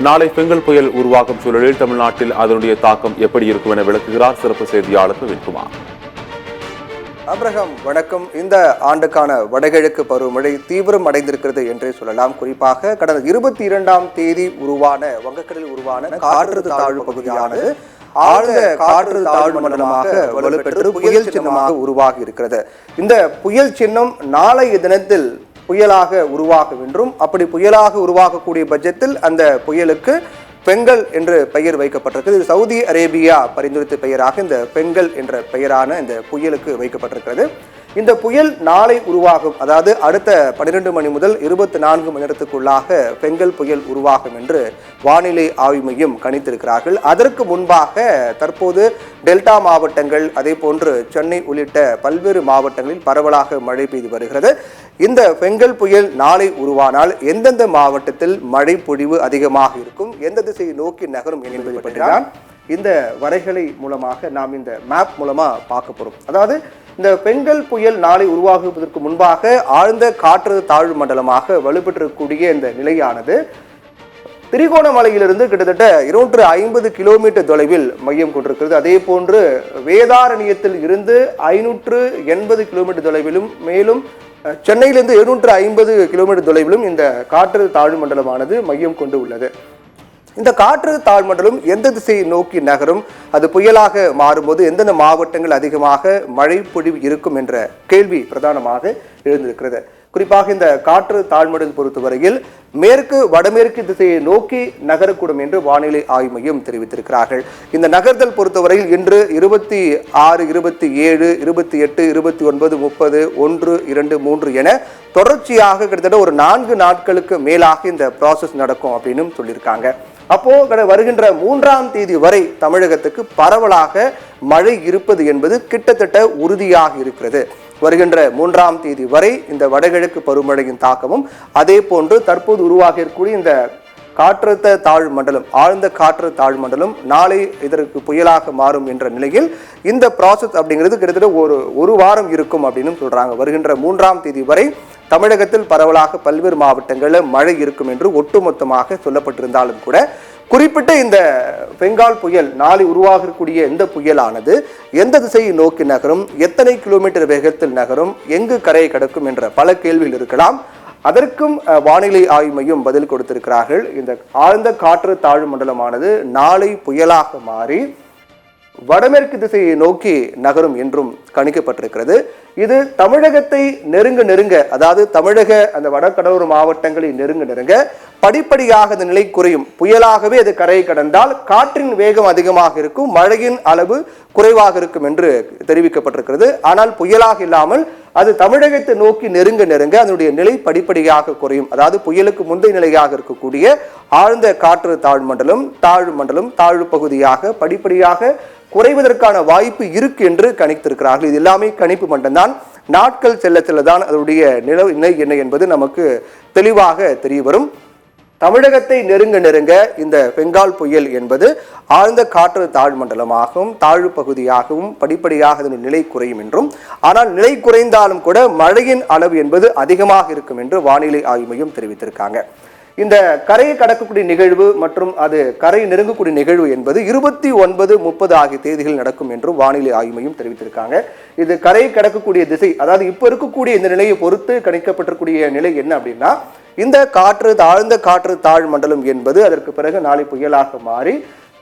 நாளை பெங்கல் புயல் உருவாகும் சூழலில் தமிழ்நாட்டில் அதனுடைய தாக்கம் எப்படி இருக்கும் என விளக்குகிறார் சிறப்பு செய்தியாளர் பிரவீன்குமார். அப்ரஹாம், வணக்கம். இந்த ஆண்டுக்கான வடகிழக்கு பருவமழை தீவிரம் அடைந்திருக்கிறது என்றே சொல்லலாம். குறிப்பாக கடந்த 22ஆம் தேதி வங்கக்கடலில் உருவான காற்றழுத்த தாழ்வு பகுதியானது ஆழ்ந்த காற்று தாழ்வு மண்டலமாக வலுப்பெற்று புயல் சின்னமாக உருவாகி இருக்கிறது. இந்த புயல் சின்னம் நாளைய தினத்தில் புயலாக உருவாகும் என்றும், அப்படி புயலாக உருவாகக்கூடிய பட்சத்தில் அந்த புயலுக்கு பெங்கல் என்று பெயர் வைக்கப்பட்டிருக்கிறது. இது சவுதி அரேபியா பரிந்துரைத்த பெயராக இந்த பெங்கல் என்ற பெயரான இந்த புயலுக்கு வைக்கப்பட்டிருக்கிறது. இந்த புயல் நாளை உருவாகும், அதாவது அடுத்த 12 மணி முதல் 24 மணி நேரத்துக்குள்ளாக பெங்கல் புயல் உருவாகும் என்று வானிலை ஆய்வு மையம் கணித்திருக்கிறார்கள். அதற்கு முன்பாக தற்போது டெல்டா மாவட்டங்கள், அதே போன்று சென்னை உள்ளிட்ட பல்வேறு மாவட்டங்களில் பரவலாக மழை பெய்து வருகிறது. இந்த பெங்கல் புயல் நாளை உருவானால் எந்தெந்த மாவட்டத்தில் மழை பொழிவு அதிகமாக இருக்கும், எந்த திசையை நோக்கி நகரும் என்பதை பற்றிதான் இந்த வரைகலை மூலமாக நாம் இந்த மேப் மூலமா பார்க்க போறோம். அதாவது இந்த பெங்கல் புயல் நாளை உருவாகுவதற்கு முன்பாக ஆழ்ந்த காற்று தாழ்வு மண்டலமாக வலுப்பெற்றக்கூடிய இந்த நிலையானது திரிகோணமலையிலிருந்து கிட்டத்தட்ட 250 கிலோமீட்டர் தொலைவில் மையம் கொண்டிருக்கிறது. அதே போன்று வேதாரண்யத்தில் இருந்து 580 கிலோமீட்டர் தொலைவிலும், மேலும் சென்னையிலிருந்து 750 கிலோமீட்டர் தொலைவிலும் இந்த காற்று தாழ்வு மண்டலமானது மையம் கொண்டு உள்ளது. இந்த காற்று தாழ்மண்டலம் எந்த திசையை நோக்கி நகரும், அது புயலாக மாறும்போது எந்தெந்த மாவட்டங்கள் அதிகமாக மழை பொழிவு இருக்கும் என்ற கேள்வி பிரதானமாக எழுந்திருக்கிறது. குறிப்பாக இந்த காற்று தாழ்மண்டலம் பொறுத்தவரையில் மேற்கு வடமேற்கு திசையை நோக்கி நகரக்கூடும் என்று வானிலை ஆய்வு மையம் தெரிவித்திருக்கிறார்கள். இந்த நகர்தல் பொறுத்தவரையில் இன்று 26, 27, 28, 29, 30, 1, 2, 3 என தொடர்ச்சியாக கிட்டத்தட்ட ஒரு 4 நாட்களுக்கு மேலாக இந்த ப்ராசஸ் நடக்கும் அப்படின்னு சொல்லியிருக்காங்க. அப்போ வருகின்ற 3ஆம் தேதி வரை தமிழகத்துக்கு பரவலாக மழை இருப்பது என்பது கிட்டத்தட்ட உறுதியாக இருக்கிறது. வருகின்ற 3ஆம் தேதி வரை இந்த வடகிழக்கு பருவமழையின் தாக்கமும், அதே போன்று தற்போது உருவாகி இருக்கக்கூடிய இந்த காற்றழுத்த தாழ்வு மண்டலம், ஆழ்ந்த காற்று தாழ்வு மண்டலம் நாளை இதற்கு புயலாக மாறும் என்ற நிலையில் இந்த ப்ராசஸ் அப்படிங்கிறது கிட்டத்தட்ட ஒரு வாரம் இருக்கும் அப்படின்னு சொல்றாங்க. வருகின்ற 3ஆம் தேதி வரை தமிழகத்தில் பரவலாக பல்வேறு மாவட்டங்களில் மழை இருக்கும் என்று ஒட்டுமொத்தமாக சொல்லப்பட்டிருந்தாலும் கூட, குறிப்பிட்ட இந்த பெங்கால் புயல் நாளை உருவாகக்கூடிய இந்த புயலானது எந்த திசையை நோக்கி நகரும், எத்தனை கிலோமீட்டர் வேகத்தில் நகரும், எங்கு கரையை கடக்கும் என்ற பல கேள்விகள் இருக்கலாம். அதற்கும் வானிலை ஆய்வு மையம் பதில் கொடுத்திருக்கிறார்கள். இந்த ஆழ்ந்த காற்று தாழ்வு மண்டலமானது நாளை புயலாக மாறி வடமேற்கு திசையை நோக்கி நகரும் என்றும் கணிக்கப்பட்டிருக்கிறது. இது தமிழகத்தை நெருங்க, அதாவது தமிழக அந்த வடகடலோர மாவட்டங்களை நெருங்க படிப்படியாக அந்த நிலை குறையும். புயலாகவே அது கரையை கடந்தால் காற்றின் வேகம் அதிகமாக இருக்கும், மழையின் அளவு குறைவாக இருக்கும் என்று தெரிவிக்கப்பட்டிருக்கிறது. ஆனால் புயலாக இல்லாமல் அது தமிழகத்தை நோக்கி நெருங்க அதனுடைய நிலை படிப்படியாக குறையும். அதாவது புயலுக்கு முந்தைய நிலையாக இருக்கக்கூடிய ஆழ்ந்த காற்று தாழ்வு மண்டலம் தாழ்வு பகுதியாக படிப்படியாக குறைவதற்கான வாய்ப்பு இருக்கு என்று கணித்திருக்கிறார்கள். இது எல்லாமே கணிப்பு மட்டும்தான். நாட்கள் செல்லதான் அதனுடைய நிலை என்ன என்பது நமக்கு தெளிவாக தெரிய வரும். தமிழகத்தை நெருங்க இந்த பெங்கால் புயல் என்பது ஆழ்ந்த காற்று தாழ்வு மண்டலமாகவும் தாழ்வு பகுதியாகவும் படிப்படியாக அதன் நிலை குறையும் என்றும், ஆனால் நிலை குறைந்தாலும் கூட மழையின் அளவு என்பது அதிகமாக இருக்கும் என்று வானிலை ஆய்வு மையம் தெரிவித்திருக்காங்க. இந்த கரையை கடக்கக்கூடிய நிகழ்வு மற்றும் அது கரை நெருங்கக்கூடிய நிகழ்வு என்பது 29, 30 ஆகிய தேதிகள் நடக்கும் என்றும் வானிலை ஆய்வு மையம் தெரிவித்திருக்காங்க. இது கரையை கடக்கக்கூடிய திசை, அதாவது இப்ப இருக்கக்கூடிய இந்த நிலையை பொறுத்து கணிக்கப்பட்டிருக்கூடிய நிலை என்ன அப்படின்னா, இந்த ஆழ்ந்த காற்று தாழ் மண்டலம் என்பது அதற்கு பிறகு நாளை புயலாக மாறி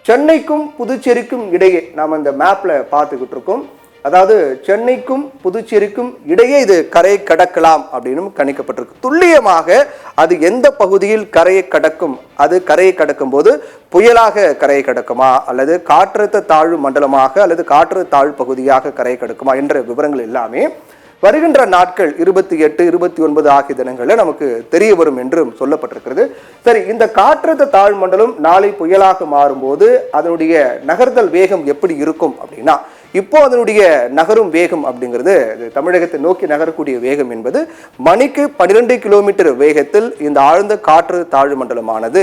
சென்னைக்கும் புதுச்சேரிக்கும் இடையே நாம் இந்த மேப்ல பார்த்துக்கிட்டு இருக்கோம். அதாவது சென்னைக்கும் புதுச்சேரிக்கும் இடையே இது கரையை கடக்கலாம் அப்படின்னு கணிக்கப்பட்டிருக்கு. துல்லியமாக அது எந்த பகுதியில் கரையை கடக்கும், அது கரையை கடக்கும் போது புயலாக கரையை கடக்குமா, அல்லது காற்றழுத்த தாழ்வு மண்டலமாக அல்லது காற்று தாழ்வு பகுதியாக கரையை கடக்குமா என்ற விவரங்கள் எல்லாமே வருகின்ற நாட்கள் 28, 29 ஆகிய தினங்களில் நமக்கு தெரிய வரும் என்றும் சொல்லப்பட்டிருக்கிறது. சரி, இந்த காற்றழுத்த தாழ்வு மண்டலம் நாளை புயலாக மாறும்போது அதனுடைய நகர்தல் வேகம் எப்படி இருக்கும் அப்படின்னா, இப்போ அதனுடைய நகரும் வேகம் அப்படிங்கிறது தமிழகத்தை நோக்கி நகரக்கூடிய வேகம் என்பது மணிக்கு 12 கிலோமீட்டர் வேகத்தில் இந்த ஆழ்ந்த காற்று தாழ்வு மண்டலமானது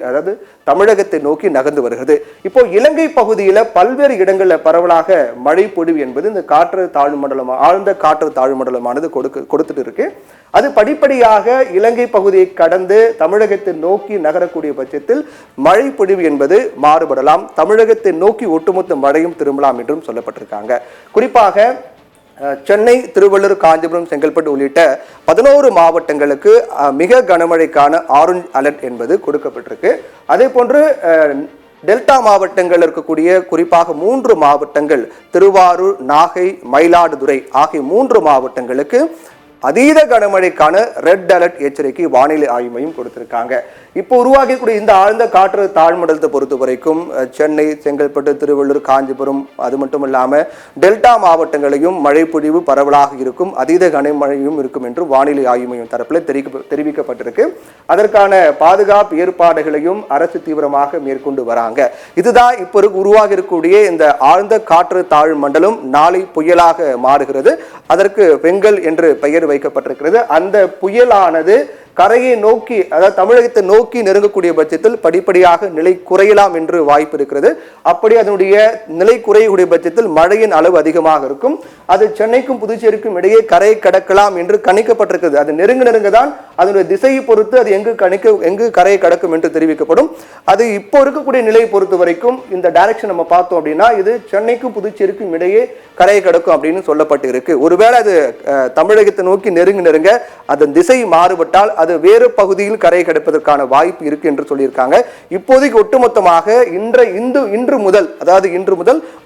அதாவது தமிழகத்தை நோக்கி நகர்ந்து வருகிறது. இப்போ இலங்கை பகுதியில் பல்வேறு இடங்களில் பரவலாக மழை பொழிவு என்பது இந்த ஆழ்ந்த காற்று தாழ்வு மண்டலமானது கொடுத்துட்டு இருக்கு. அது படிப்படியாக இலங்கை பகுதியை கடந்து தமிழகத்தை நோக்கி நகரக்கூடிய பட்சத்தில் மழை பொழிவு என்பது மாறுபடலாம். தமிழகத்தை நோக்கி ஒட்டுமொத்த மழையும் திரும்பலாம் என்றும் சொல்லப்பட்டிருக்காங்க. குறிப்பாக சென்னை, திருவள்ளூர், காஞ்சிபுரம், செங்கல்பட்டு உள்ளிட்ட 11 மாவட்டங்களுக்கு மிக கனமழைக்கான ஆரஞ்சு அலர்ட் என்பது கொடுக்கப்பட்டிருக்கு. அதே போன்று டெல்டா மாவட்டங்கள் இருக்கக்கூடிய குறிப்பாக 3 மாவட்டங்கள் திருவாரூர், நாகை, மயிலாடுதுறை ஆகிய 3 மாவட்டங்களுக்கு அதீத கனமழைக்கான ரெட் அலர்ட் எச்சரிக்கை வானிலை ஆய்வு மையம் கொடுத்திருக்காங்க. இப்போ உருவாகக்கூடிய இந்த ஆழ்ந்த காற்று தாழ்மண்டலத்தை பொறுத்த வரைக்கும் சென்னை, செங்கல்பட்டு, திருவள்ளூர், காஞ்சிபுரம் அது மட்டும் இல்லாமல் டெல்டா மாவட்டங்களையும் மழை பொழிவு பரவலாக இருக்கும், அதீத கனமழையும் இருக்கும் என்று வானிலை ஆய்வு மையம் தரப்பில் தெரிவிக்கப்பட்டிருக்கு. அதற்கான பாதுகாப்பு ஏற்பாடுகளையும் அரசு தீவிரமாக மேற்கொண்டு வராங்க. இதுதான் இப்போ உருவாக இருக்கக்கூடிய இந்த ஆழ்ந்த காற்று தாழ்மண்டலம் நாளை புயலாக மாறுகிறது. அதற்கு பெங்கல் என்று பெயர் வைக்கப்பட்டிருக்கிறது. அந்த புயலானது கரையை நோக்கி, அதாவது தமிழகத்தை நோக்கி நெருங்கக்கூடிய பட்சத்தில் படிப்படியாக நிலை குறையலாம் என்று வாய்ப்பு இருக்கிறது. அப்படி அதனுடைய நிலை குறையக்கூடிய பட்சத்தில் மழையின் அளவு அதிகமாக இருக்கும். அது சென்னைக்கும் புதுச்சேரிக்கும் இடையே கரை கடக்கலாம் என்று கணிக்கப்பட்டிருக்கிறது. அது நெருங்க தான் அதனுடைய திசையை பொறுத்து அது எங்கு கரையை கடக்கும் என்று தெரிவிக்கப்படும். அது இப்போ இருக்கக்கூடிய நிலையை பொறுத்த வரைக்கும் இந்த டைரக்ஷன் நம்ம பார்த்தோம் அப்படின்னா இது சென்னைக்கும் புதுச்சேரிக்கும் இடையே கரையை கடக்கும் அப்படின்னு சொல்லப்பட்டு இருக்கு. ஒருவேளை அது தமிழகத்தை நோக்கி நெருங்க அதன் திசை மாறுபட்டால் அது வேறு பகுதியில் கரை கடப்பதற்கான வாய்ப்பு இருக்கு என்று சொல்லியிருக்காங்க. இப்போதைக்கு ஒட்டுமொத்தமாக இன்று முதல்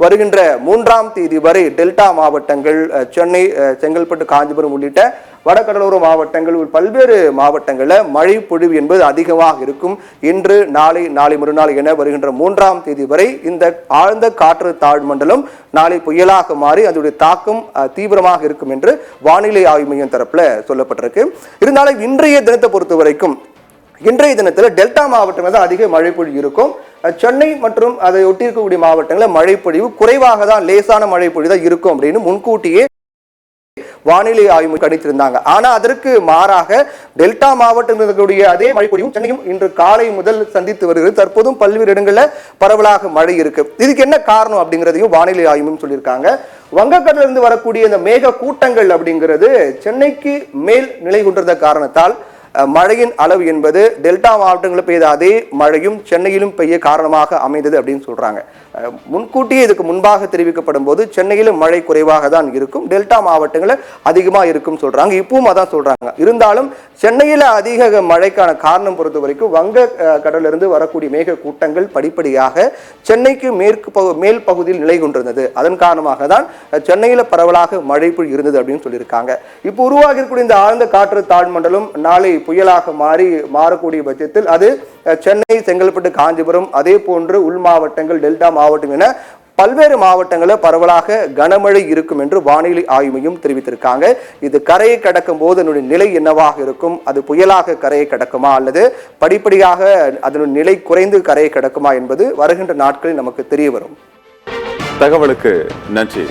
வருகின்ற 3ஆம் தேதி வரை டெல்டா மாவட்டங்கள், சென்னை, செங்கல்பட்டு, காஞ்சிபுரம் உள்ளிட்ட வடகடலோர மாவட்டங்கள் பல்வேறு மாவட்டங்களில் மழை பொழிவு என்பது அதிகமாக இருக்கும். இன்று நாளை மறுநாள் என வருகின்ற 3ஆம் தேதி வரை இந்த ஆழ்ந்த காற்று தாழ்மண்டலம் நாளை புயலாக மாறி அதனுடைய தாக்கம் தீவிரமாக இருக்கும் என்று வானிலை ஆய்வு மையம் தரப்புல சொல்லப்பட்டிருக்கு. இருந்தாலும் இன்றைய தினத்தை பொறுத்த வரைக்கும் இன்றைய தினத்தில் டெல்டா மாவட்டங்கள் தான் அதிக மழை பொழிவு இருக்கும். சென்னை மற்றும் அதை ஒட்டி இருக்கக்கூடிய மாவட்டங்களில் மழை பொழிவு குறைவாக தான், லேசான மழை பொழிவு தான் இருக்கும் அப்படின்னு முன்கூட்டியே வானிலை ஆய்வு கணித்திருந்தாங்க. ஆனா அதற்கு மாறாக டெல்டா மாவட்டத்தில் இருக்கக்கூடிய அதே மழை பொழிவும் சென்னையும் இன்று காலை முதல் சந்தித்து வருகிறது. தற்போதும் பல்வேறு இடங்களில் பரவலாக மழை இருக்கு. இதுக்கு என்ன காரணம் அப்படிங்கிறதையும் வானிலை ஆய்வும் சொல்லியிருக்காங்க. வங்கக்கடலிருந்து வரக்கூடிய இந்த மேக கூட்டங்கள் அப்படிங்கிறது சென்னைக்கு மேல் நிலை கொண்டிருந்த காரணத்தால் மழையின் அளவு என்பது டெல்டா மாவட்டங்களில் பெய்த அதே மழையும் சென்னையிலும் பெய்ய காரணமாக அமைந்தது அப்படின்னு சொல்றாங்க. முன்கூட்டியே இதுக்கு முன்பாக தெரிவிக்கப்படும் போது சென்னையிலும் மழை குறைவாக தான் இருக்கும், டெல்டா மாவட்டங்களில் அதிகமாக இருக்கும் சொல்றாங்க. இப்பவும் அதான் சொல்றாங்க. இருந்தாலும் சென்னையில் அதிக மழைக்கான காரணம் பொறுத்த வரைக்கும் வங்க கடலிலிருந்து வரக்கூடிய மேக கூட்டங்கள் படிப்படியாக சென்னைக்கு மேல் பகுதியில் நிலை கொண்டிருந்தது. அதன் காரணமாக தான் சென்னையில் பரவலாக மழை இருந்தது அப்படின்னு சொல்லியிருக்காங்க. இப்போ உருவாகி இருக்கக்கூடிய இந்த ஆழ்ந்த காற்று தாழ்மண்டலம் நாளை புயலாக மாறக்கூடிய பட்சத்தில் அது சென்னை, செங்கல்பட்டு, காஞ்சிபுரம் அதே போன்று உள் மாவட்டங்கள், டெல்டா மாவட்டம் என பல்வேறு மாவட்டங்களில் பரவலாக கனமழை இருக்கும் என்று வானிலை ஆய்வு மையம் தெரிவித்திருக்காங்க. இது கரையை கடக்கும் போது அதனுடைய நிலை என்னவாக இருக்கும், அது புயலாக கரையை கடக்குமா அல்லது படிப்படியாக அதனுடைய நிலை குறைந்து கரையை கடக்குமா என்பது வருகின்ற நாட்களில் நமக்கு தெரிய வரும். தகவலுக்கு நன்றி.